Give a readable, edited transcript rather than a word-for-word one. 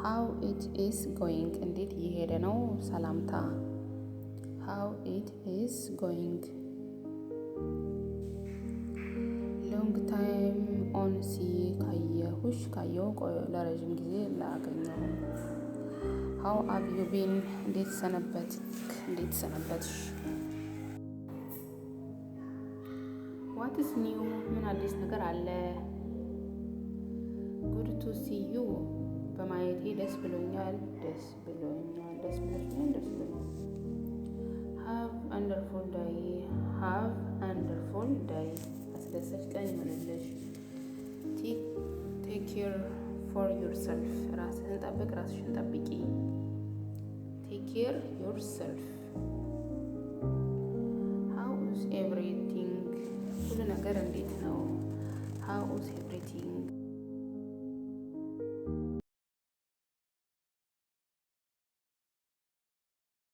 how it is going እንዴት እየሄደ ነው ሰላምታ how it is going long time on see ካየሁ ለረጅም ጊዜ ላገኘው how have you been እንዴት ሰነበትሽ what is new ምን አዲስ ነገር አለ good to see you በማየቴ ደስ ብሎኛል have wonderful day አስደሳች ቀን ይሁንልሽ take care for yourself ራስሽን ጠብቂ take care yourself how is everything ሁሉ ነገር እንዴት ነው how is everything